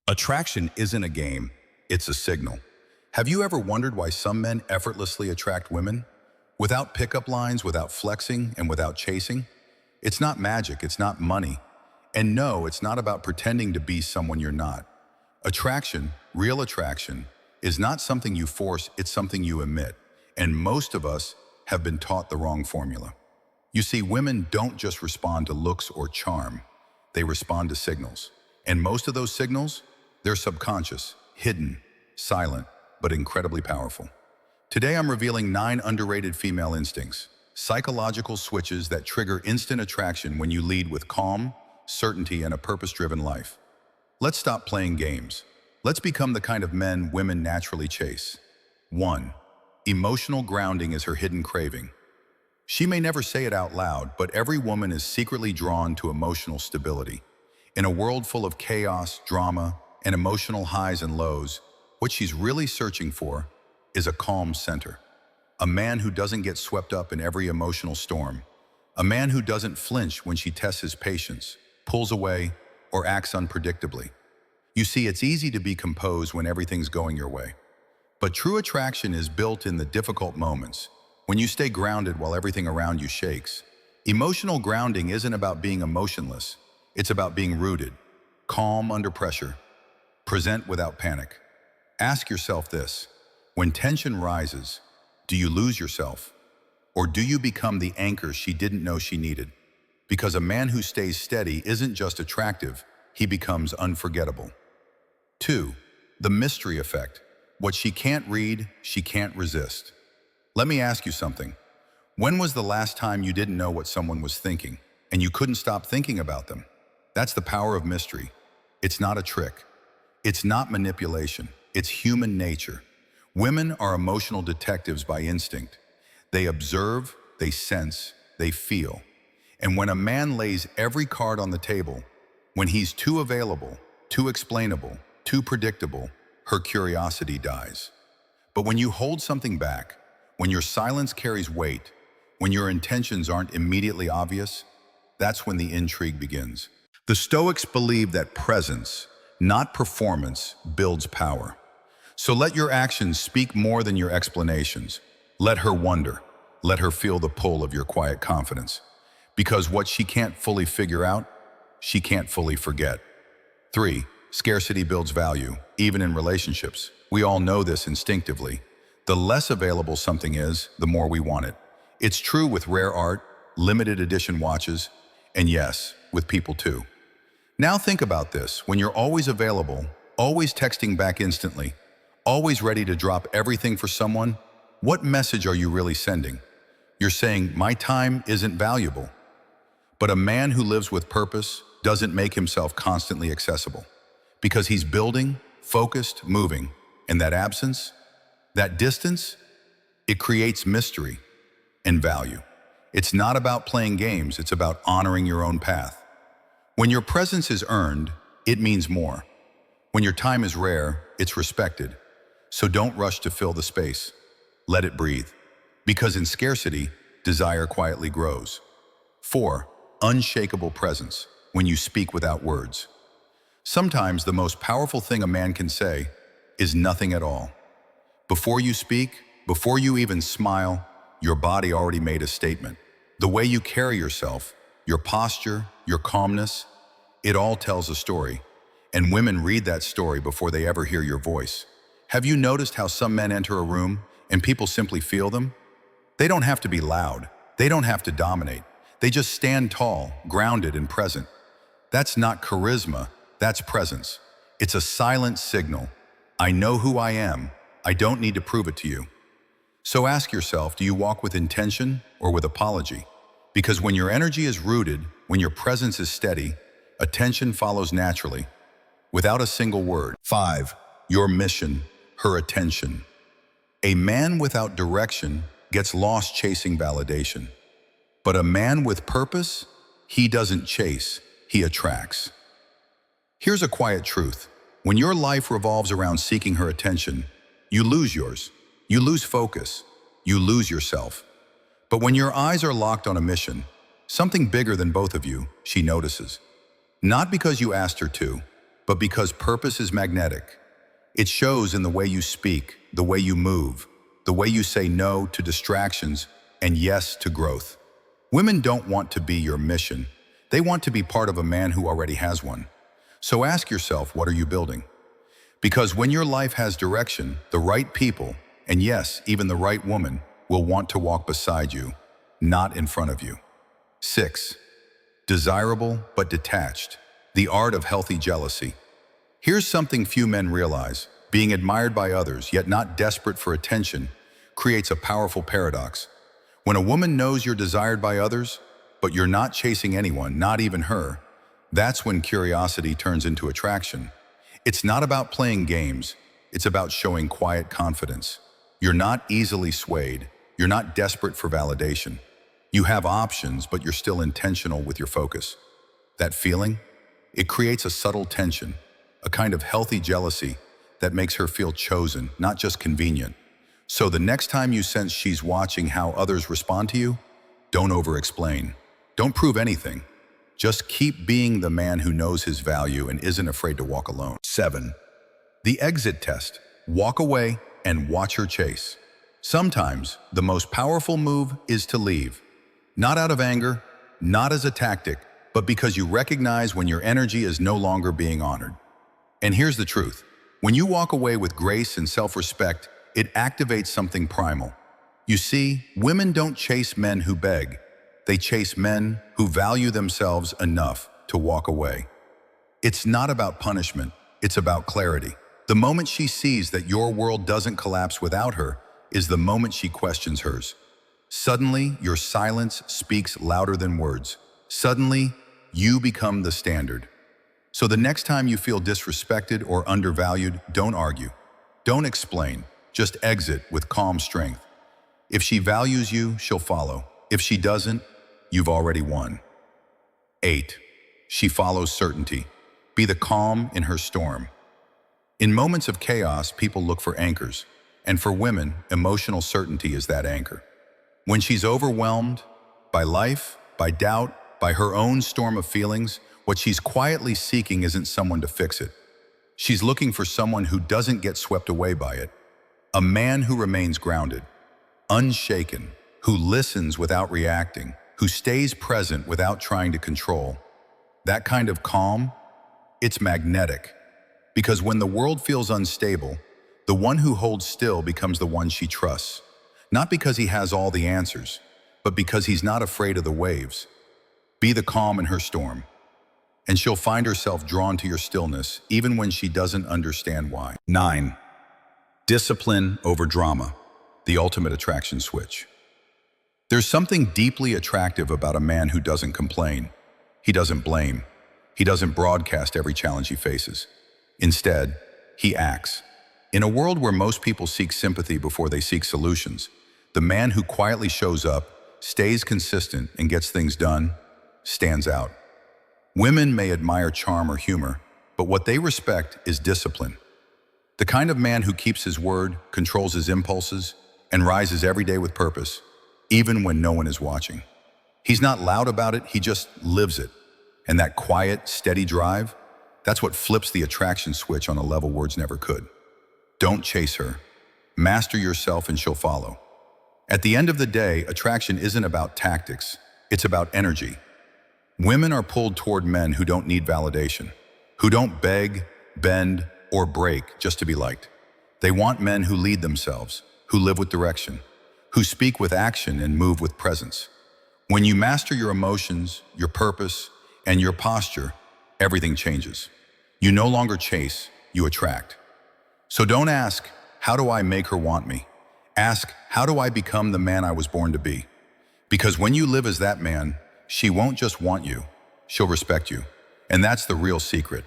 Attraction isn't a game, it's a signal. Have you ever wondered why some men effortlessly attract women? Without pickup lines, without flexing, and without chasing? It's not magic, it's not money. And no, it's not about pretending to be someone you're not. Attraction, real attraction, is not something you force, it's something you emit. And most of us have been taught the wrong formula. You see, women don't just respond to looks or charm, they respond to signals. And most of those signals, they're subconscious, hidden, silent, but incredibly powerful. Today I'm revealing 9 underrated female instincts, psychological switches that trigger instant attraction when you lead with calm, certainty, and a purpose-driven life. Let's stop playing games. Let's become the kind of men women naturally chase. 1. Emotional grounding is her hidden craving. She may never say it out loud, but every woman is secretly drawn to emotional stability. In a world full of chaos, drama, and emotional highs and lows, what she's really searching for is a calm center. A man who doesn't get swept up in every emotional storm. A man who doesn't flinch when she tests his patience, pulls away, or acts unpredictably. You see, it's easy to be composed when everything's going your way. But true attraction is built in the difficult moments, when you stay grounded while everything around you shakes. Emotional grounding isn't about being emotionless, it's about being rooted, calm under pressure, present without panic. Ask yourself this: when tension rises, do you lose yourself? Or do you become the anchor she didn't know she needed? Because a man who stays steady isn't just attractive, he becomes unforgettable. 2. The mystery effect. What she can't read, she can't resist. Let me ask you something. When was the last time you didn't know what someone was thinking, and you couldn't stop thinking about them? That's the power of mystery. It's not a trick. It's not manipulation. It's human nature. Women are emotional detectives by instinct. They observe, they sense, they feel. And when a man lays every card on the table, when he's too available, too explainable, too predictable, her curiosity dies. But when you hold something back, when your silence carries weight, when your intentions aren't immediately obvious, that's when the intrigue begins. The Stoics believe that presence, not performance, builds power. So let your actions speak more than your explanations. Let her wonder. Let her feel the pull of your quiet confidence. Because what she can't fully figure out, she can't fully forget. 3. Scarcity builds value, even in relationships. We all know this instinctively. The less available something is, the more we want it. It's true with rare art, limited edition watches, and yes, with people too. Now think about this. When you're always available, always texting back instantly, always ready to drop everything for someone, what message are you really sending? You're saying, my time isn't valuable. But a man who lives with purpose doesn't make himself constantly accessible, because he's building, focused, moving, and that absence, that distance, it creates mystery and value. It's not about playing games, it's about honoring your own path. When your presence is earned, it means more. When your time is rare, it's respected. So don't rush to fill the space. Let it breathe. Because in scarcity, desire quietly grows. 4. Unshakable presence, when you speak without words. Sometimes the most powerful thing a man can say is nothing at all. Before you speak, before you even smile, your body already made a statement. The way you carry yourself, your posture, your calmness, it all tells a story. And women read that story before they ever hear your voice. Have you noticed how some men enter a room and people simply feel them? They don't have to be loud. They don't have to dominate. They just stand tall, grounded, and present. That's not charisma, that's presence. It's a silent signal. I know who I am. I don't need to prove it to you. So ask yourself, do you walk with intention or with apology? Because when your energy is rooted, when your presence is steady, attention follows naturally, without a single word. 5. Your mission, her attention. A man without direction gets lost chasing validation. But a man with purpose, he doesn't chase, he attracts. Here's a quiet truth. When your life revolves around seeking her attention, you lose yours. You lose focus. You lose yourself. But when your eyes are locked on a mission, something bigger than both of you, she notices. Not because you asked her to, but because purpose is magnetic. It shows in the way you speak, the way you move, the way you say no to distractions and yes to growth. Women don't want to be your mission. They want to be part of a man who already has one. So ask yourself, what are you building? Because when your life has direction, the right people, and yes, even the right woman, will want to walk beside you, not in front of you. 6. Desirable but detached. The art of healthy jealousy. Here's something few men realize. Being admired by others, yet not desperate for attention, creates a powerful paradox. When a woman knows you're desired by others, but you're not chasing anyone, not even her, that's when curiosity turns into attraction. It's not about playing games, it's about showing quiet confidence. You're not easily swayed, you're not desperate for validation. You have options, but you're still intentional with your focus. That feeling? It creates a subtle tension, a kind of healthy jealousy that makes her feel chosen, not just convenient. So the next time you sense she's watching how others respond to you, don't over-explain. Don't prove anything. Just keep being the man who knows his value and isn't afraid to walk alone. 7. The exit test. Walk away and watch her chase. Sometimes the most powerful move is to leave. Not out of anger, not as a tactic, but because you recognize when your energy is no longer being honored. And here's the truth. When you walk away with grace and self-respect, it activates something primal. You see, women don't chase men who beg. They chase men who value themselves enough to walk away. It's not about punishment, it's about clarity. The moment she sees that your world doesn't collapse without her is the moment she questions hers. Suddenly, your silence speaks louder than words. Suddenly, you become the standard. So the next time you feel disrespected or undervalued, don't argue. Don't explain. Just exit with calm strength. If she values you, she'll follow. If she doesn't, you've already won. 8. She follows certainty. Be the calm in her storm. In moments of chaos, people look for anchors. And for women, emotional certainty is that anchor. When she's overwhelmed by life, by doubt, by her own storm of feelings, what she's quietly seeking isn't someone to fix it. She's looking for someone who doesn't get swept away by it. A man who remains grounded, unshaken, who listens without reacting, who stays present without trying to control. That kind of calm, it's magnetic. Because when the world feels unstable, the one who holds still becomes the one she trusts. Not because he has all the answers, but because he's not afraid of the waves. Be the calm in her storm, and she'll find herself drawn to your stillness, even when she doesn't understand why. 9. Discipline over drama, the ultimate attraction switch. There's something deeply attractive about a man who doesn't complain. He doesn't blame. He doesn't broadcast every challenge he faces. Instead, he acts. In a world where most people seek sympathy before they seek solutions, the man who quietly shows up, stays consistent, and gets things done stands out. Women may admire charm or humor, but what they respect is discipline. The kind of man who keeps his word, controls his impulses, and rises every day with purpose, even when no one is watching. He's not loud about it, he just lives it. And that quiet, steady drive, that's what flips the attraction switch on a level words never could. Don't chase her. Master yourself and she'll follow. At the end of the day, attraction isn't about tactics, it's about energy. Women are pulled toward men who don't need validation, who don't beg, bend, or break just to be liked. They want men who lead themselves, who live with direction, who speak with action and move with presence. When you master your emotions, your purpose, and your posture, everything changes. You no longer chase, you attract. So don't ask, how do I make her want me? Ask, how do I become the man I was born to be? Because when you live as that man, she won't just want you, she'll respect you. And that's the real secret.